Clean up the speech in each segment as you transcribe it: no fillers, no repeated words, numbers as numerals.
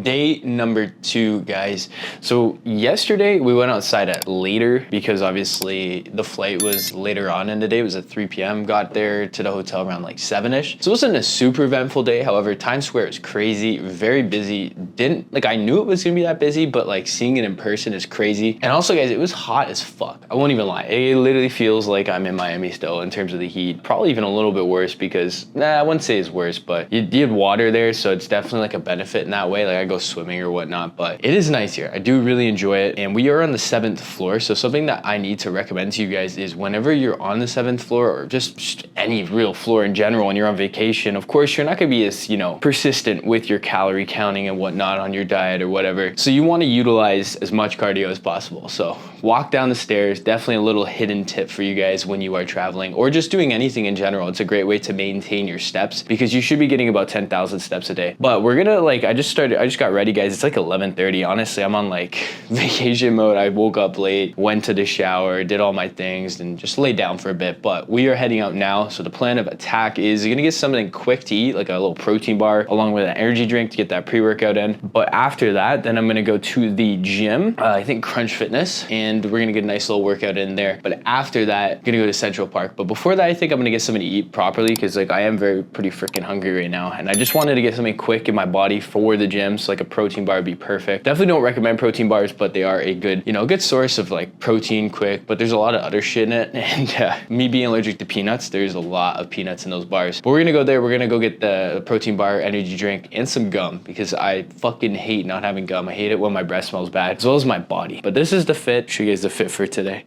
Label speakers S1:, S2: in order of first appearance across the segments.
S1: Day number 2, guys. So yesterday we went outside at later because obviously the flight was later on in the day. It was at 3 p.m. Got there to the hotel around like 7ish. So it wasn't a super eventful day. However, Times Square is crazy, very busy. I knew it was gonna be that busy, but like seeing it in person is crazy. And also, guys, it was hot as fuck. I won't even lie. It literally feels like I'm in Miami still in terms of the heat. Probably even a little bit worse because, I wouldn't say it's worse, but you had water there, so it's definitely like a benefit in that way. Like I go swimming or whatnot, but it is nice here. I do really enjoy it. And we are on the 7th floor. So something that I need to recommend to you guys is whenever you're on the 7th floor or just any real floor in general and you're on vacation, of course, you're not gonna be as, persistent with your calorie counting and whatnot on your diet or whatever. So you wanna utilize as much cardio as possible. So walk down the stairs, definitely a little hidden tip for you guys when you are traveling or just doing anything in general. It's a great way to maintain your steps because you should be getting about 10,000 steps a day. But we're gonna I just got ready, guys. It's like 11:30. Honestly, I'm on like vacation mode. I woke up late, went to the shower, did all my things, and just laid down for a bit. But we are heading out now. So the plan of attack is you're gonna get something quick to eat, like a little protein bar, along with an energy drink to get that pre-workout in. But after that, then I'm gonna go to the gym. I think Crunch Fitness, and we're gonna get a nice little workout in there. But after that, I'm gonna go to Central Park. But before that, I think I'm gonna get something to eat properly because I am pretty freaking hungry right now, and I just wanted to get something quick in my body for the gym. So like a protein bar would be perfect. Definitely don't recommend protein bars, but they are a good, good source of like protein quick. But there's a lot of other shit in it, and me being allergic to peanuts, there's a lot of peanuts in those bars. But we're gonna go there. We're gonna go get the protein bar, energy drink, and some gum because I fucking hate not having gum. I hate it when my breath smells bad, as well as my body. But this is the fit. Show you guys the fit for today.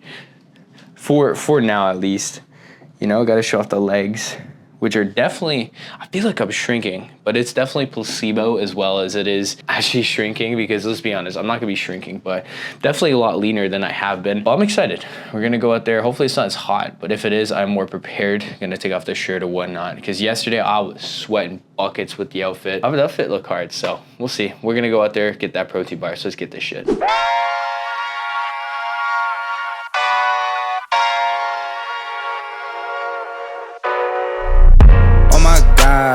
S1: For now, at least. Gotta show off the legs, which are definitely, I feel like I'm shrinking, but it's definitely placebo as well as it is actually shrinking because let's be honest, I'm not gonna be shrinking, but definitely a lot leaner than I have been. But I'm excited. We're gonna go out there. Hopefully it's not as hot, but if it is, I'm more prepared. Gonna take off the shirt or whatnot because yesterday I was sweating buckets with the outfit. The outfit looked hard, so we'll see. We're gonna go out there, get that protein bar, so let's get this shit.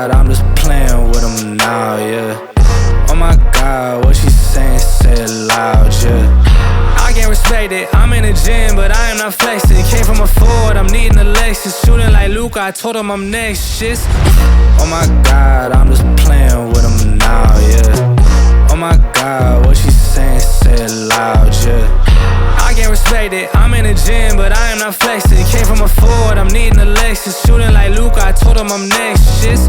S2: I'm just playing with them now, yeah. Oh my God, what she saying, say it loud, yeah. I can't respect it, I'm in the gym, but I am not flexing. Came from a Ford, I'm needing a Lexus. Shooting like Luke, I told him I'm next, shit. Oh my God, I'm just playing with them now, yeah. Oh my God, what she saying, say it loud, yeah. I can't respect it, I'm in the gym, but I am not flexing. Came from a Ford, I'm needing a Lexus. Shooting like Luke, I told him I'm next, shit.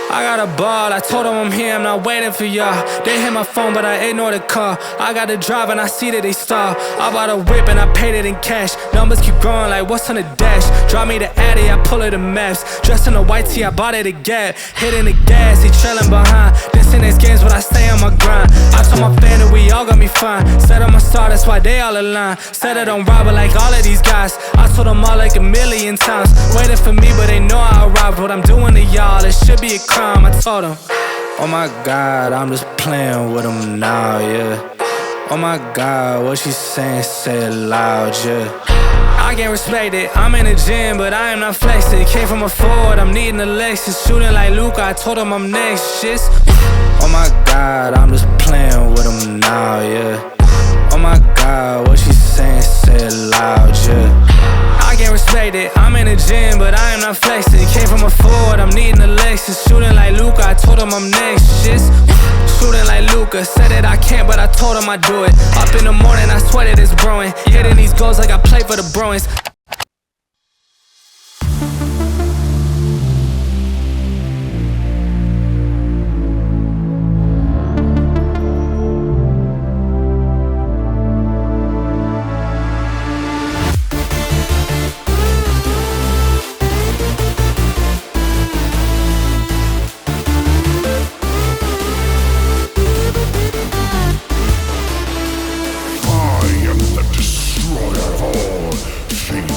S2: I got a ball, I told them I'm here, I'm not waiting for y'all. They hit my phone, but I ignore the call. I got the drive and I see that they stall. I bought a whip and I paid it in cash. Numbers keep growing like what's on the dash. Drop me the Addy, I pull it the maps. Dressed in a white tee, I bought it a Gap. Hitting the gas, he trailing behind. This in his games, but I stay on my grind. I told my family we all got me fine. Said I'm a star, that's why they all align. Said I don't rob it like all of these guys. I told them all like a million times. Waiting for me, but they know I robbed. What I'm doing to y'all, it should be a crime. I told him, oh my God, I'm just playing with them now, yeah. Oh my God, what she saying, say it loud, yeah. I can't respect it, I'm in the gym, but I am not flexing. Came from a Ford, I'm needing a Lexus. Shooting like Luke, I told him I'm next, shit. Oh my God, I'm just playing with them now, yeah. Oh my God, what she saying, say it loud, yeah. I can't respect it, I'm in the gym, but I am not flexing. Came from a Ford, I'm needing a Lexus. Shooting like Luke, I told him I'm next, shit. Shooting like Luca, said that I can't, but I told him I do it. Up in the morning, I sweat it, it's brewing. Hitting these goals like I play for the Bruins.
S3: Destroyer of all things.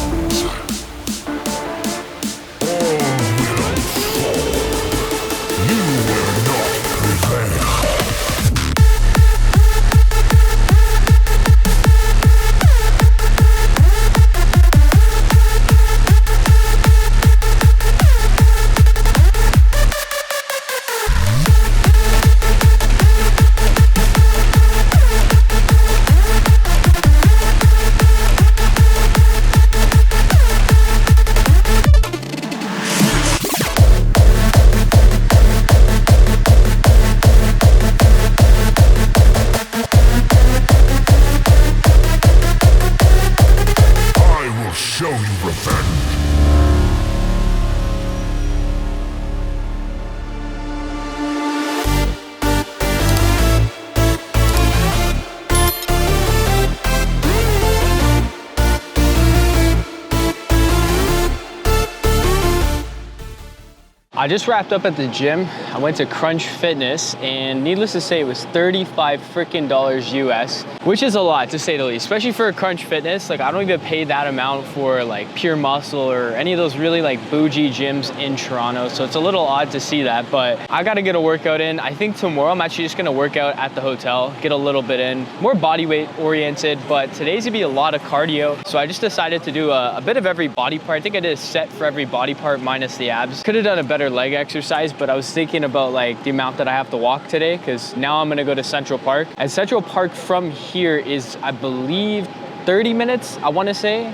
S1: I just wrapped up at the gym. I went to Crunch Fitness, and needless to say, it was $35 freaking US, which is a lot to say the least, especially for a Crunch Fitness. Like, I don't even pay that amount for like Pure Muscle or any of those really like bougie gyms in Toronto. So it's a little odd to see that, but I gotta get a workout in. I think tomorrow I'm actually just gonna work out at the hotel, get a little bit in, more body weight oriented, but today's gonna be a lot of cardio. So I just decided to do a bit of every body part. I think I did a set for every body part minus the abs. Could have done a better leg exercise, but I was thinking about like the amount that I have to walk today, because now I'm gonna go to Central Park. And Central Park from here is, I believe, 30 minutes, I wanna say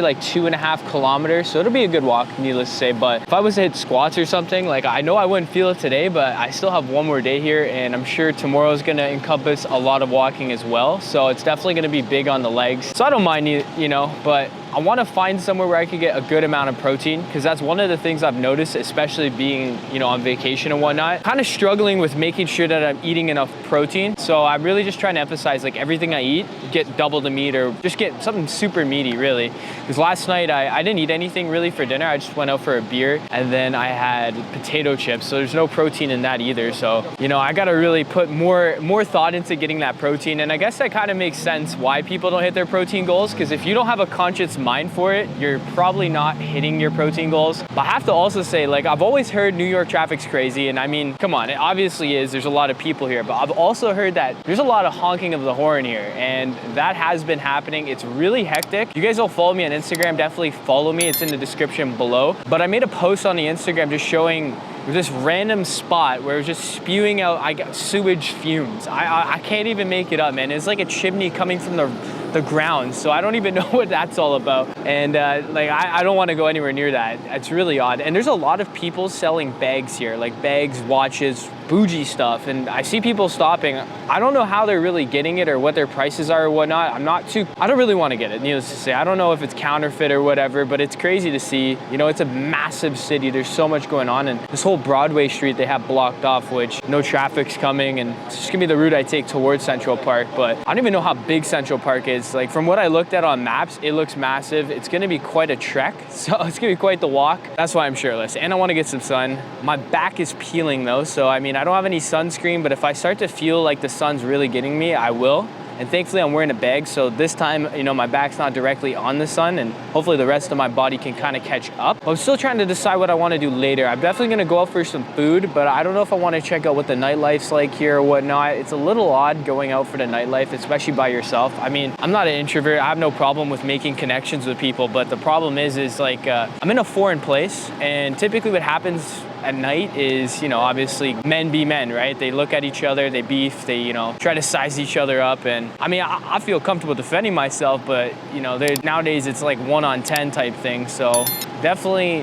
S1: like 2.5 kilometers. So it'll be a good walk, needless to say. But if I was to hit squats or something, like, I know I wouldn't feel it today, but I still have one more day here, and I'm sure tomorrow's gonna encompass a lot of walking as well. So it's definitely gonna be big on the legs. So I don't mind, you know, but I wanna find somewhere where I can get a good amount of protein, because that's one of the things I've noticed, especially being, you know, on vacation and whatnot. Kind of struggling with making sure that I'm eating enough protein. So I'm really just trying to emphasize, like, everything I eat, get double the meat, or just get something super meaty, really. Because last night I didn't eat anything really for dinner. I just went out for a beer, and then I had potato chips. So there's no protein in that either. So, you know, I gotta really put more thought into getting that protein. And I guess that kind of makes sense why people don't hit their protein goals, because if you don't have a conscious mind for it, you're probably not hitting your protein goals. But I have to also say, like, I've always heard New York traffic's crazy, and I mean, come on, it obviously is. There's a lot of people here, but I've also heard that there's a lot of honking of the horn here, and that has been happening. It's really hectic. You guys don't follow me on Instagram, definitely follow me. It's in the description below. But I made a post on the Instagram just showing this random spot where it was just spewing out sewage fumes. I can't even make it up, man. It's like a chimney coming from the ground, so I don't even know what that's all about. And like, I don't want to go anywhere near that. It's really odd. And there's a lot of people selling bags here, like bags, watches, bougie stuff, and I see people stopping. I don't know how they're really getting it or what their prices are or whatnot. I don't really want to get it, needless to say. I don't know if it's counterfeit or whatever, but it's crazy to see. You know, it's a massive city. There's so much going on, and this whole Broadway street they have blocked off, which no traffic's coming, and it's just gonna be the route I take towards Central Park. But I don't even know how big Central Park is. Like, from what I looked at on maps, it looks massive. It's gonna be quite a trek, so it's gonna be quite the walk. That's why I'm shirtless, and I want to get some sun. My back is peeling though, so I mean, I don't have any sunscreen, but if I start to feel like the sun's really getting me, I will. And thankfully I'm wearing a bag, so this time, you know, my back's not directly on the sun, and hopefully the rest of my body can kind of catch up. I'm still trying to decide what I want to do later. I'm definitely going to go out for some food, but I don't know if I want to check out what the nightlife's like here or whatnot. It's a little odd going out for the nightlife, especially by yourself. I mean, I'm not an introvert. I have no problem with making connections with people, but the problem is like, I'm in a foreign place, and typically what happens at night is, you know, obviously men be men, right? They look at each other, they beef, they, you know, try to size each other up. And I mean, I feel comfortable defending myself, but you know, nowadays it's like 1 on 10 type thing. So definitely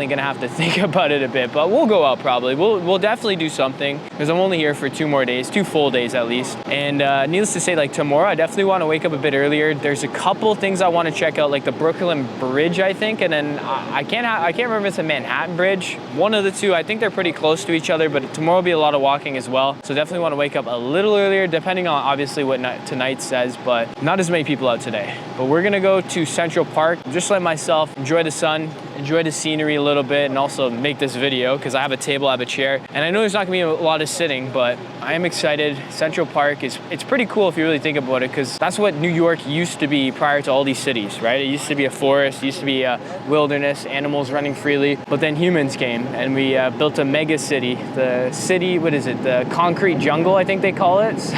S1: gonna have to think about it a bit, but we'll go out probably. We'll definitely do something, because I'm only here for 2 more days, 2 full days at least. And needless to say, like tomorrow, I definitely want to wake up a bit earlier. There's a couple things I want to check out, like the Brooklyn Bridge, I think, and then I can't remember if it's a Manhattan Bridge. One of the two. I think they're pretty close to each other, but tomorrow will be a lot of walking as well. So definitely want to wake up a little earlier, depending on obviously what tonight says, but not as many people out today. But we're gonna go to Central Park, just let myself enjoy the sun, enjoy the scenery a little bit, and also make this video, because I have a table, I have a chair, and I know there's not gonna be a lot of sitting, but I am excited. Central Park it's pretty cool if you really think about it, because that's what New York used to be prior to all these cities, right? It used to be a forest, it used to be a wilderness, animals running freely, but then humans came, and we built a mega city. The city, what is it? The concrete jungle, I think they call it. So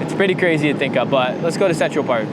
S1: it's pretty crazy to think of, but let's go to Central Park.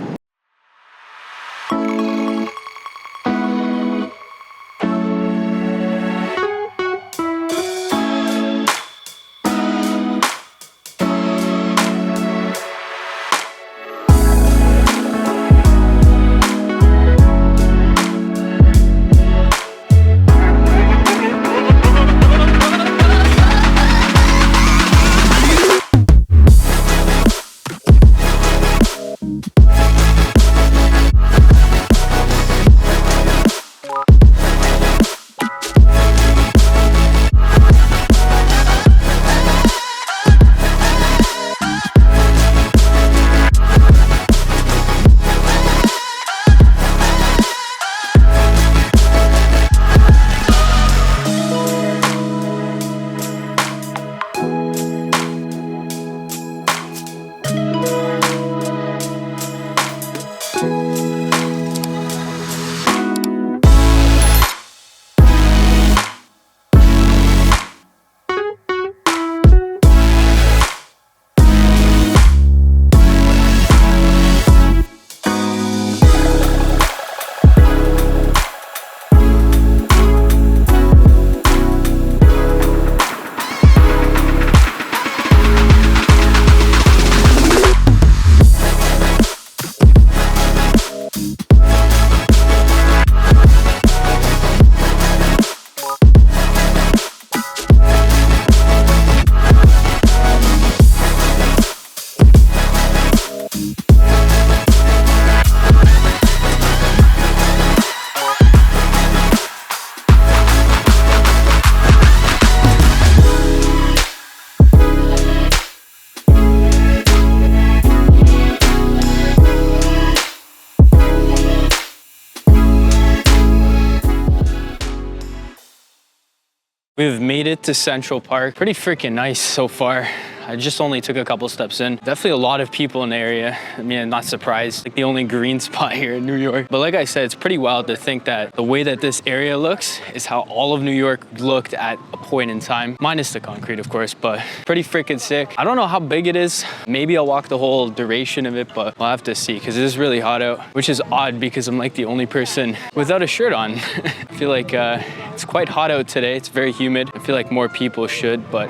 S1: We've made it to Central Park. Pretty freaking nice so far. I just only took a couple steps in. Definitely a lot of people in the area. I mean, I'm not surprised. Like the only green spot here in New York. But like I said, it's pretty wild to think that the way that this area looks is how all of New York looked at a point in time. Minus the concrete, of course, but pretty freaking sick. I don't know how big it is. Maybe I'll walk the whole duration of it, but we'll have to see because it is really hot out, which is odd because I'm like the only person without a shirt on. I feel like it's quite hot out today. It's very humid. I feel like more people should, but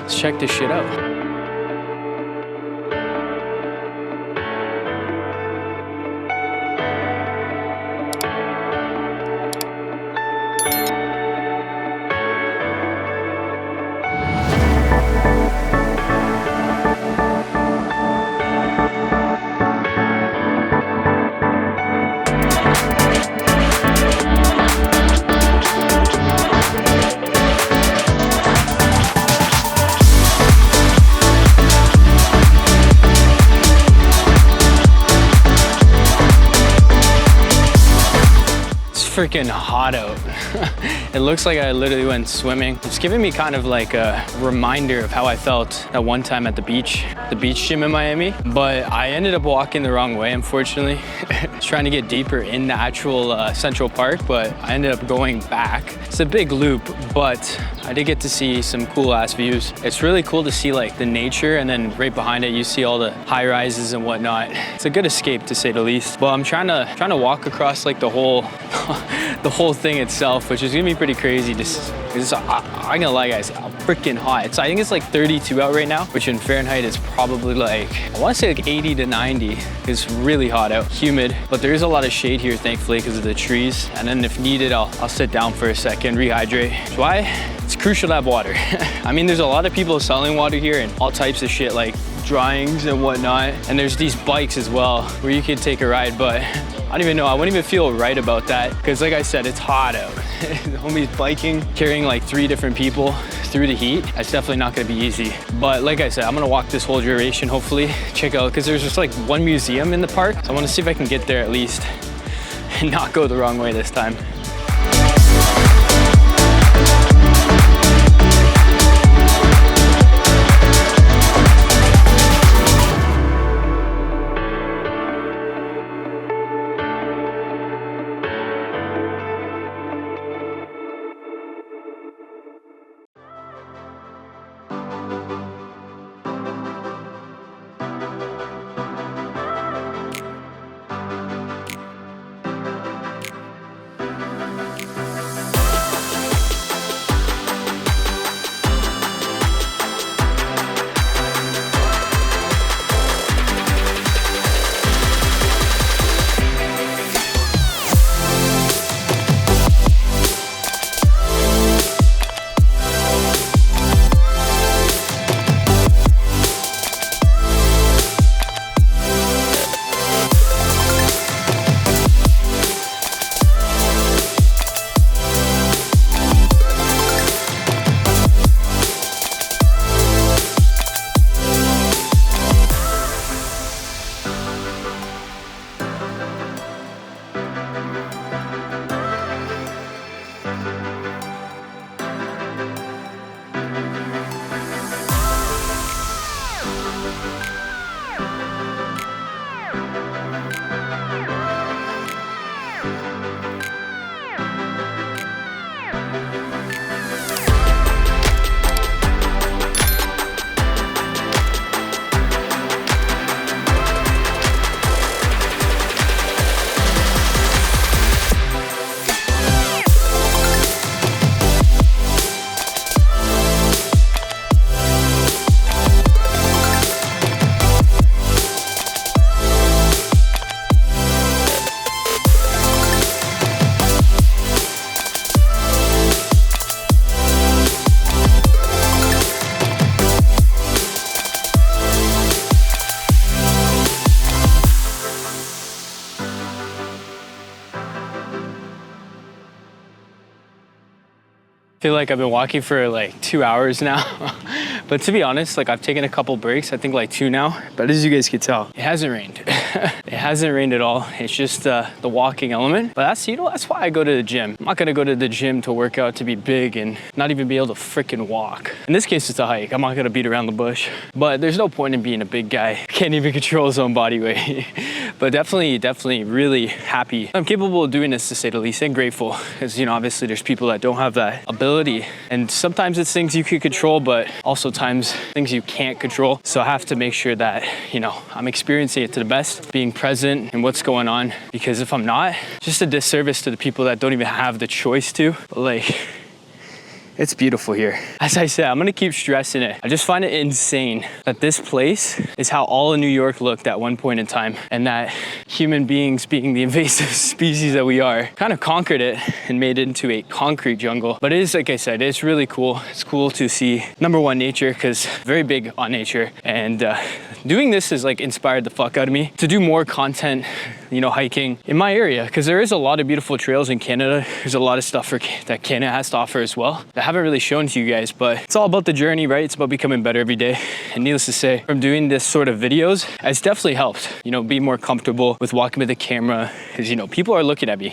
S1: let's check this shit out. Freaking hot out. It looks like I literally went swimming. It's giving me kind of like a reminder of how I felt that one time at the beach gym in Miami, but I ended up walking the wrong way, unfortunately. I was trying to get deeper in the actual Central Park, but I ended up going back. It's a big loop, but I did get to see some cool ass views. It's really cool to see like the nature, and then right behind it you see all the high rises and whatnot. It's a good escape to say the least. Well, I'm trying to walk across like the whole thing itself, which is gonna be pretty crazy. I'm gonna lie, guys, I'm freaking hot. I think it's like 32 out right now, which in Fahrenheit is probably like, I wanna say like 80 to 90. It's really hot out, humid, but there is a lot of shade here, thankfully, because of the trees. And then if needed, I'll sit down for a second, rehydrate. That's why it's crucial to have water. I mean, there's a lot of people selling water here and all types of shit like dryings and whatnot. And there's these bikes as well where you can take a ride, but I don't even know, I wouldn't even feel right about that because like I said, it's hot out. The homie's biking, carrying like 3 different people through the heat. That's definitely not gonna be easy. But like I said, I'm gonna walk this whole duration, hopefully. Check out, because there's just like one museum in the park. So I wanna see if I can get there at least and not go the wrong way this time.
S3: feel like I've been walking for like 2 hours now. But to be honest, like I've taken a couple breaks, I think like 2 now. But as you guys can tell, it hasn't rained. It hasn't rained at all. It's just the walking element. But that's, you know, that's why I go to the gym. I'm not gonna go to the gym to work out to be big and not even be able to freaking walk. In this case, it's a hike. I'm not gonna beat around the bush. But there's no point in being a big guy. Can't even control his own body weight. But definitely really happy. I'm capable of doing this, to say the least, and grateful. Because, you know, obviously there's people that don't have that ability. And sometimes it's things you can control, but also times things you can't control. So I have to make sure that, you know, I'm experiencing it to the best, being present in what's going on. Because if I'm not, it's just a disservice to the people that don't even have the choice to. Like, it's beautiful here. As I said, I'm gonna keep stressing it. I just find it insane that this place is how all of New York looked at one point in time, and that human beings, being the invasive species that we are, kind of conquered it and made it into a concrete jungle. But it is, like I said, it's really cool. It's cool to see, number one, nature, because very big on nature. And doing this has like inspired the fuck out of me to do more content, you know, hiking in my area, because there is a lot of beautiful trails in Canada. There's a lot of stuff that Canada has to offer as well. I haven't really shown to you guys, but it's all about the journey, right? It's about becoming better every day. And needless to say, from doing this sort of videos, it's definitely helped, you know, be more comfortable with walking with the camera, because, you know, people are looking at me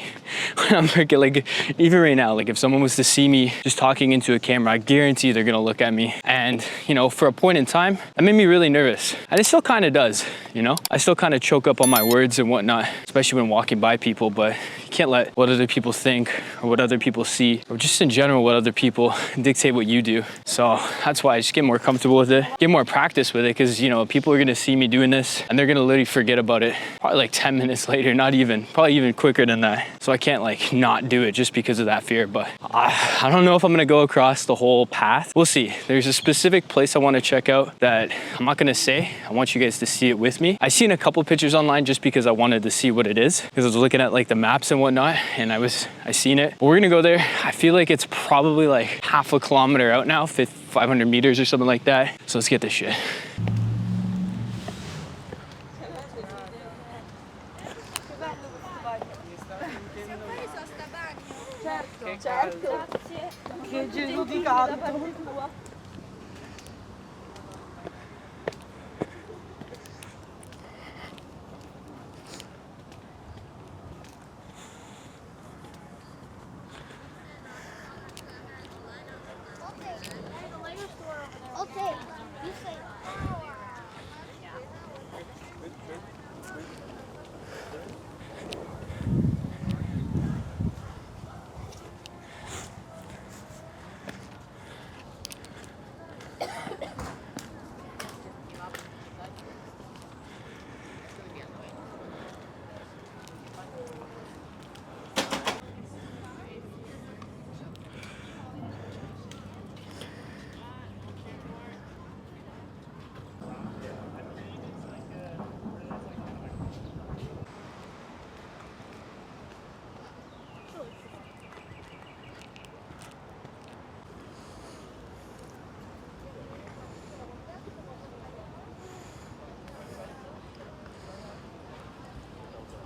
S3: when I'm working. Like, even right now, like if someone was to see me just talking into a camera, I guarantee they're gonna look at me. And, you know, for a point in time, that made me really nervous. And it still kind of does, you know? I still kind of choke up on my words and whatnot, especially when walking by people, but you can't let what other people think or what other people see, or just in general what other people dictate what you do. So that's why I just get more comfortable with it, get more practice with it, because, you know, people are gonna see me doing this and they're gonna literally forget about it probably like 10 minutes later, not even, probably even quicker than that. So I can't like not do it just because of that fear. But I don't know if I'm gonna go across the whole path. We'll see. There's a specific place I want to check out that I'm not gonna say. I want you guys to see it with me. I've seen a couple pictures online just because I wanted to see what it is, because I was looking at like the maps and whatnot, and I seen it. But we're gonna go there. I feel like it's probably like half a kilometer out now, 500 meters or something like that. So let's get this shit.
S4: Okay, you say.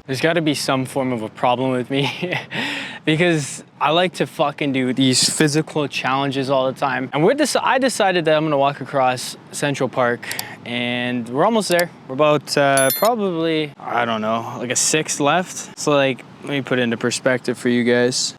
S3: There's got to be some form of a problem with me because I like to fucking do these physical challenges all the time. And I decided that I'm gonna walk across Central Park, and we're almost there. We're about probably, I don't know, like a sixth left. So like, let me put it into perspective for you guys.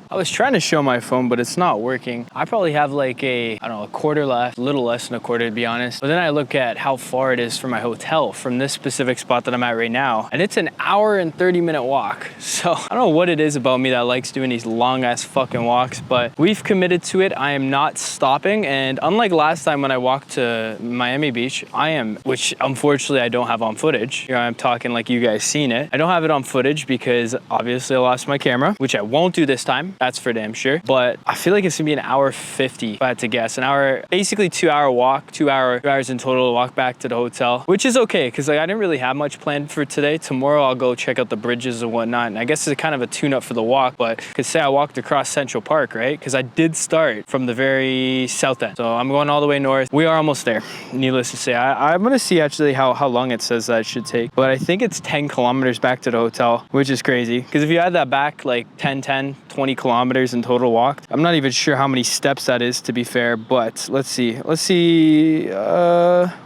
S3: I was trying to show my phone, but it's not working. I probably have like I don't know, a quarter left, a little less than a quarter to be honest. But then I look at how far it is from my hotel, from this specific spot that I'm at right now, and it's an hour and 30-minute walk. So I don't know what it is about me that likes doing these long ass fucking walks, but we've committed to it. I am not stopping. And unlike last time when I walked to Miami Beach, which unfortunately I don't have on footage. Here I'm talking like you guys seen it. I don't have it on footage because obviously I lost my camera, which I won't do this time. That's for damn sure. But I feel like it's gonna be an hour 50 if I had to guess. An hour, basically 2 hour walk, 2 hours in total to walk back to the hotel, which is okay because like I didn't really have much planned for today. Tomorrow I'll go check out the bridges and whatnot. And I guess it's kind of a tune up for the walk, but could say I walked across Central Park, right? Because I did start from the very south end. So I'm going all the way north. We are almost there. Needless to say, I'm gonna see actually how long it says that it should take. But I think it's 10 kilometers back to the hotel, which is crazy. Because if you add that back like 10, 20 20 kilometers in total walk. I'm not even sure how many steps that is, to be fair, but let's see.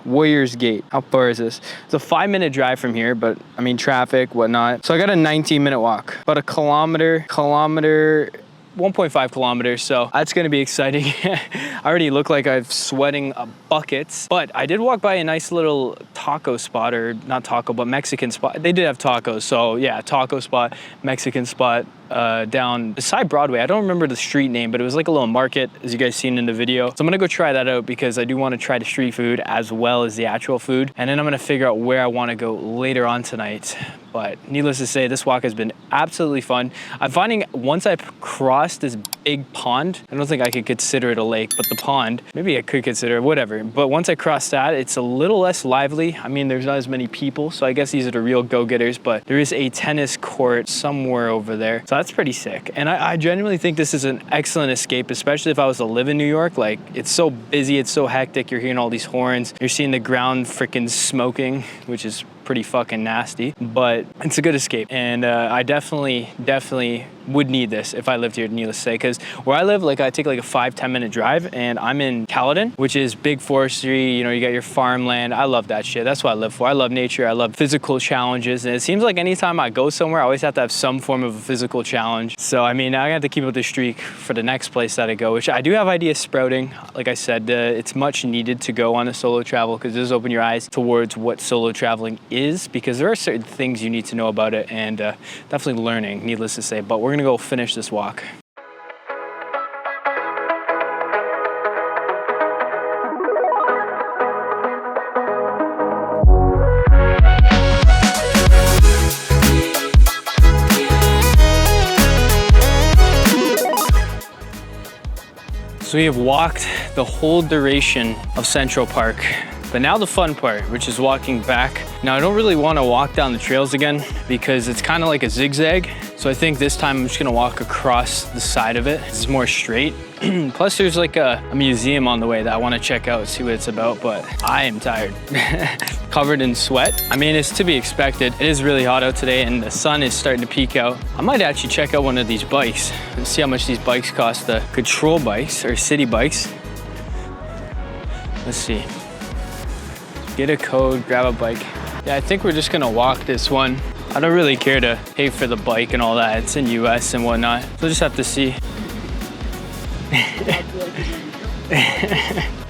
S3: Warriors Gate. How far is this? It's a 5-minute drive from here, but I mean, traffic, whatnot. So I got a 19-minute walk, about a kilometer, 1.5 kilometers, so that's gonna be exciting. I already look like I'm sweating buckets, but I did walk by a nice little taco spot, or not taco, but Mexican spot. They did have tacos, so yeah, taco spot, Mexican spot, down beside Broadway. I don't remember the street name, but it was like a little market, as you guys seen in the video. So I'm gonna go try that out because I do wanna try the street food as well as the actual food. And then I'm gonna figure out where I wanna go later on tonight. But needless to say, this walk has been absolutely fun. I'm finding once I cross this big pond, I don't think I could consider it a lake, but the pond, maybe I could consider it, whatever. But once I cross that, it's a little less lively. I mean, there's not as many people, so I guess these are the real go-getters, but there is a tennis court somewhere over there. So that's pretty sick. And I genuinely think this is an excellent escape, especially if I was to live in New York. Like, it's so busy, it's so hectic. You're hearing all these horns. You're seeing the ground freaking smoking, which is pretty fucking nasty, but it's a good escape. And I definitely would need this if I lived here, needless to say, because where I live, like, I take like a 5-10 minute drive, and I'm in Caledon, which is big forestry. You know, you got your farmland. I love that shit. That's what I live for. I love nature. I love physical challenges, and it seems like anytime I go somewhere, I always have to have some form of a physical challenge. So I mean, I have to keep up the streak for the next place that I go, which I do have ideas sprouting. Like I said, it's much needed to go on a solo travel, because it does open your eyes towards what solo traveling is, because there are certain things you need to know about it, and definitely learning, needless to say. But we're gonna go finish this walk. So we have walked the whole duration of Central Park. But now the fun part, which is walking back. Now I don't really want to walk down the trails again because it's kind of like a zigzag. So I think this time I'm just gonna walk across the side of it. It's more straight. Plus there's like a museum on the way that I want to check out, see what it's about, but I am tired. Covered in sweat. I mean, it's to be expected. It is really hot out today and the sun is starting to peek out. I might actually check out one of these bikes and see how much these bikes cost. The control bikes or city bikes. Let's see. Get a code, grab a bike. Yeah, I think we're just gonna walk this one. I don't really care to pay for the bike and all that. It's in US and whatnot. So we'll just have to see.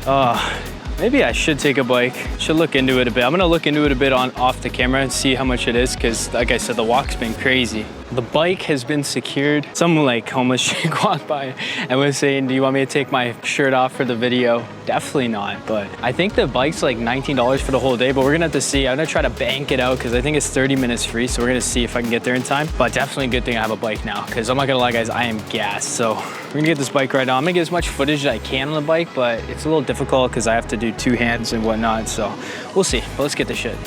S3: Oh, maybe I should take a bike. Should look into it a bit. I'm gonna look into it a bit off the camera and see how much it is, because like I said, the walk's been crazy. The bike has been secured. Some like homeless chick walked by and was saying, do you want me to take my shirt off for the video? Definitely not, but I think the bike's like $19 for the whole day, but we're gonna have to see. I'm gonna try to bank it out because I think it's 30 minutes free, so we're gonna see if I can get there in time. But definitely a good thing I have a bike now, because I'm not gonna lie guys, I am gassed. So we're gonna get this bike right now. I'm gonna get as much footage as I can on the bike, but it's a little difficult because I have to do two hands and whatnot, so we'll see. But let's get the shit.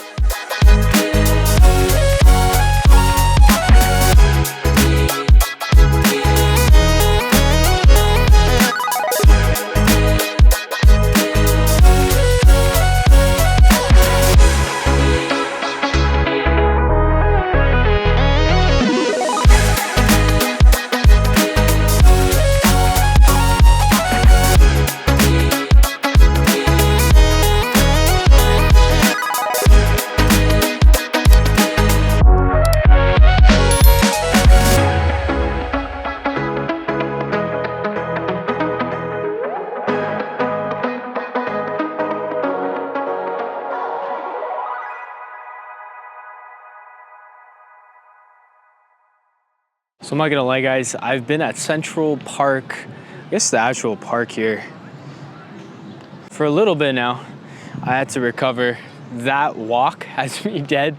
S3: So I'm not gonna lie guys, I've been at Central Park, I guess the actual park here, for a little bit now. I had to recover. That walk has me dead,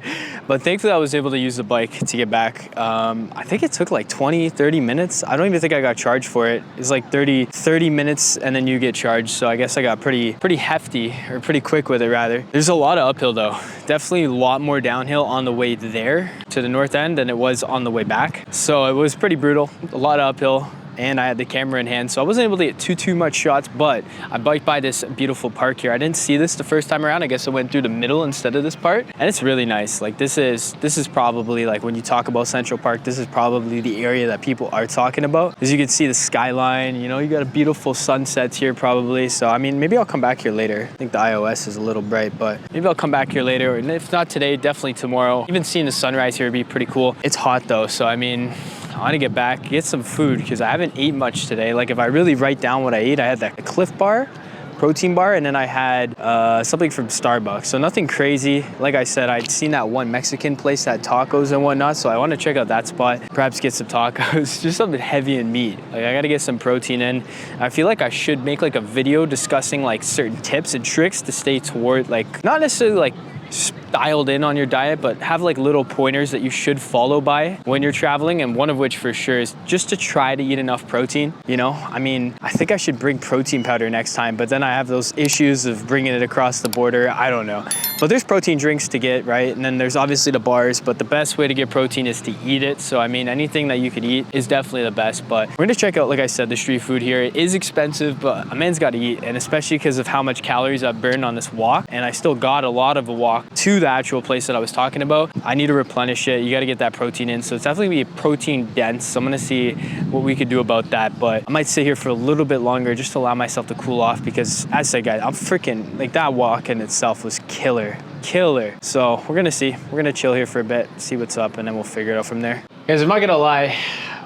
S3: but thankfully I was able to use the bike to get back. I think it took like 20-30 minutes. I don't even think I got charged for it. It's like 30 minutes and then you get charged, so I guess I got pretty hefty, or pretty quick with it rather. There's a lot of uphill though. Definitely a lot more downhill on the way there to the north end than it was on the way back. So it was pretty brutal, a lot of uphill. and I had the camera in hand, so I wasn't able to get too much shots, but I biked by this beautiful park here. I didn't see this the first time around. I guess I went through the middle instead of this part, and it's really nice. Like this is probably, like, when you talk about Central Park, this is probably the area that people are talking about. As you can see the skyline, you know, you got a beautiful sunsets here probably. So I mean, maybe I'll come back here later. I think the iOS is a little bright, but maybe I'll come back here later, and if not today, definitely tomorrow. Even seeing the sunrise here would be pretty cool. It's hot though, so I mean, I want to get back, get some food, because I haven't eaten much today. Like if I really write down what I ate, I had that Cliff Bar, protein bar, and then I had something from Starbucks. So nothing crazy. Like I said, I'd seen that one Mexican place that had tacos and whatnot, so I want to check out that spot, perhaps get some tacos, just something heavy in meat. Like I got to get some protein in. I feel like I should make like a video discussing like certain tips and tricks to stay toward, like, not necessarily like dialed in on your diet, but have like little pointers that you should follow by when you're traveling. And one of which for sure is just to try to eat enough protein. You know, I mean, I think I should bring protein powder next time, but then I have those issues of bringing it across the border. I don't know, but there's protein drinks to get, right? And then there's obviously the bars, but the best way to get protein is to eat it. So I mean, anything that you could eat is definitely the best. But we're gonna check out, like I said, the street food here. It is expensive, but a man's got to eat, and especially because of how much calories I've burned on this walk, and I still got a lot of a walk to the actual place that I was talking about. I need to replenish it. You got to get that protein in, so it's definitely gonna be protein dense. So I'm gonna see what we could do about that, but I might sit here for a little bit longer just to allow myself to cool off, because as I said, guys, I'm freaking, like, that walk in itself was killer. So we're gonna see. We're gonna chill here for a bit, see what's up, and then we'll figure it out from there.
S1: Guys, I'm not gonna lie,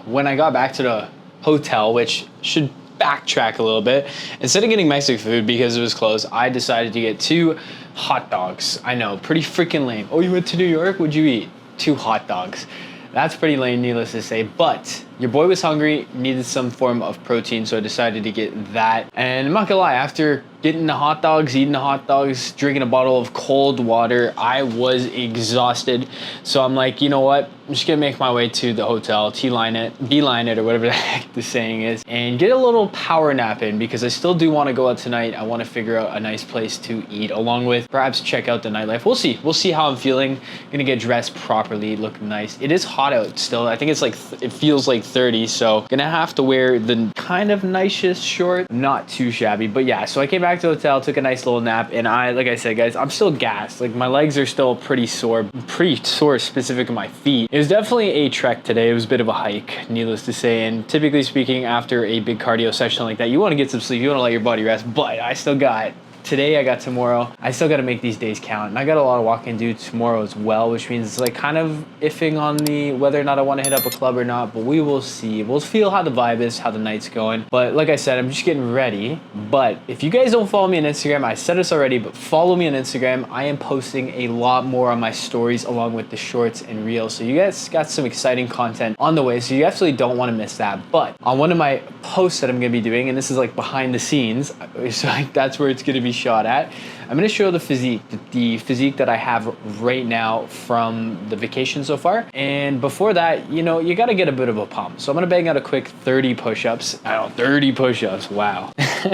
S1: when I got back to the hotel, which should backtrack a little bit, instead of getting Mexican food because it was closed, I decided to get 2 hot dogs. I know, pretty freaking lame. Oh, you went to New York? What'd you eat? 2 hot dogs. That's pretty lame, needless to say, but your boy was hungry, needed some form of protein, so I decided to get that. And I'm not gonna lie, after getting the hot dogs, eating the hot dogs, drinking a bottle of cold water, I was exhausted. So I'm like, you know what? I'm just gonna make my way to the hotel, beeline it, or whatever the heck the saying is, and get a little power nap in, because I still do want to go out tonight. I want to figure out a nice place to eat, along with perhaps check out the nightlife. We'll see how I'm feeling. Gonna get dressed properly, look nice. It is hot out still. I think it's like, it feels like 30, so gonna have to wear the kind of nicest short, not too shabby. But yeah, so I came back to the hotel, took a nice little nap, and like I said, guys, I'm still gassed. Like, my legs are still pretty sore specific to my feet. It was definitely a trek today. It was a bit of a hike, needless to say, and typically speaking, after a big cardio session like that, you want to get some sleep, you want to let your body rest, but I still got today, I got tomorrow. I still got to make these days count, and I got a lot of walking to do tomorrow as well, which means it's like kind of iffing on the whether or not I want to hit up a club or not, but we will see. We'll feel how the vibe is, how the night's going. But like I said, I'm just getting ready. But if you guys don't follow me on Instagram, I said this already, but follow me on Instagram. I am posting a lot more on my stories along with the shorts and reels, so you guys got some exciting content on the way, so you absolutely don't want to miss that. But on one of my posts that I'm going to be doing, and this is like behind the scenes, so like that's where it's going to be shot at, I'm going to show the physique that I have right now from the vacation so far. And before that, you know, you got to get a bit of a pump. So I'm going to bang out a quick 30 push-ups. I don't know, 30 push-ups. Wow.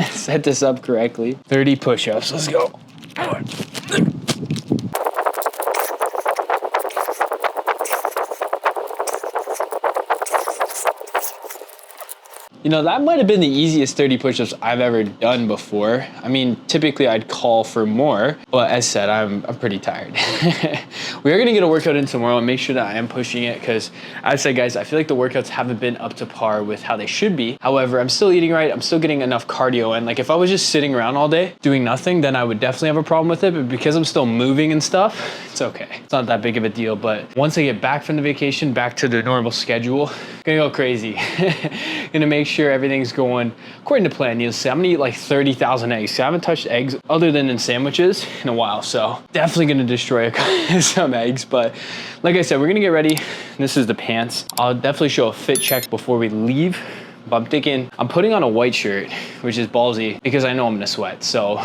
S1: Set this up correctly. 30 push-ups. Let's go. You know, that might have been the easiest 30 push-ups I've ever done before. I mean, typically I'd call for more, but as said, I'm pretty tired. We are gonna get a workout in tomorrow and make sure that I am pushing it, because as I said, guys, I feel like the workouts haven't been up to par with how they should be. However, I'm still eating right, I'm still getting enough cardio, and like if I was just sitting around all day doing nothing, then I would definitely have a problem with it, but because I'm still moving and stuff, it's okay. It's not that big of a deal, but once I get back from the vacation, back to the normal schedule, gonna go crazy. Gonna make sure everything's going according to plan. You'll see I'm gonna eat like 30,000 eggs. So I haven't touched eggs other than in sandwiches in a while, so definitely gonna destroy some eggs. But like I said, we're gonna get ready. This is the pants. I'll definitely show a fit check before we leave, but I'm thinking I'm putting on a white shirt, which is ballsy because I know I'm gonna sweat. So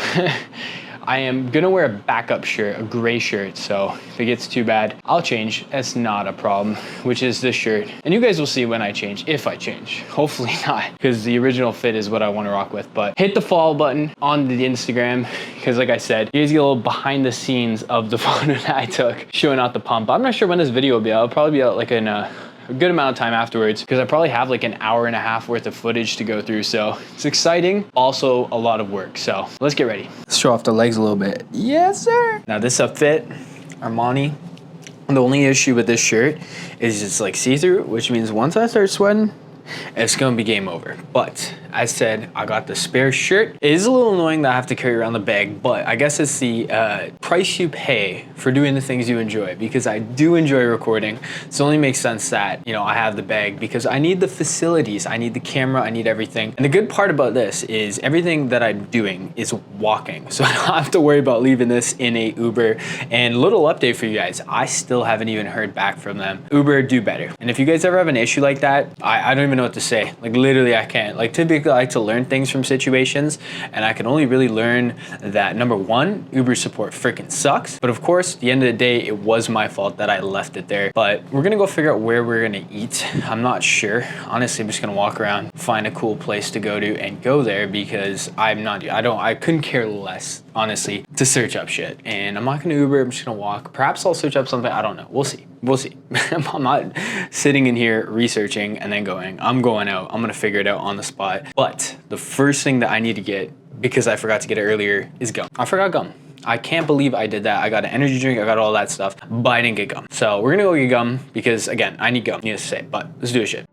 S1: I am gonna wear a backup shirt, a gray shirt, so if it gets too bad, I'll change. That's not a problem, which is this shirt. And you guys will see when I change, if I change. Hopefully not, because the original fit is what I wanna rock with. But hit the follow button on the Instagram, because like I said, you guys get a little behind the scenes of the photo that I took, showing out the pump. I'm not sure when this video will be out. It'll probably be out like in a a good amount of time afterwards because I probably have like an hour and a half worth of footage to go through. So it's exciting, also a lot of work. So let's get ready. Let's show off the legs a little bit. Yes, sir. Now this outfit, Armani. The only issue with this shirt is it's like see-through, which means once I start sweating, it's gonna be game over. But as said, I got the spare shirt. It is a little annoying that I have to carry around the bag, but I guess it's the price you pay for doing the things you enjoy, because I do enjoy recording. So it only makes sense that, you know, I have the bag because I need the facilities, I need the camera, I need everything. And the good part about this is everything that I'm doing is walking. So I don't have to worry about leaving this in a Uber. And little update for you guys, I still haven't even heard back from them. Uber, do better. And if you guys ever have an issue like that, I don't even know what to say. Like literally I can't. Like typically I like to learn things from situations, and I can only really learn that number one, Uber support freaking sucks. But of course, at the end of the day, it was my fault that I left it there. But we're gonna go figure out where we're gonna eat. I'm not sure. Honestly, I'm just gonna walk around, find a cool place to go to and go there, because I couldn't care less, honestly, to search up shit. And I'm not gonna Uber, I'm just gonna walk. Perhaps I'll search up something, I don't know, we'll see. We'll see. I'm not sitting in here researching and then going. I'm going out. I'm gonna figure it out on the spot. But the first thing that I need to get, because I forgot to get it earlier, is gum. I forgot gum. I can't believe I did that. I got an energy drink, I got all that stuff, but I didn't get gum. So we're gonna go get gum because, again, I need gum, needless to say, but let's do a shit.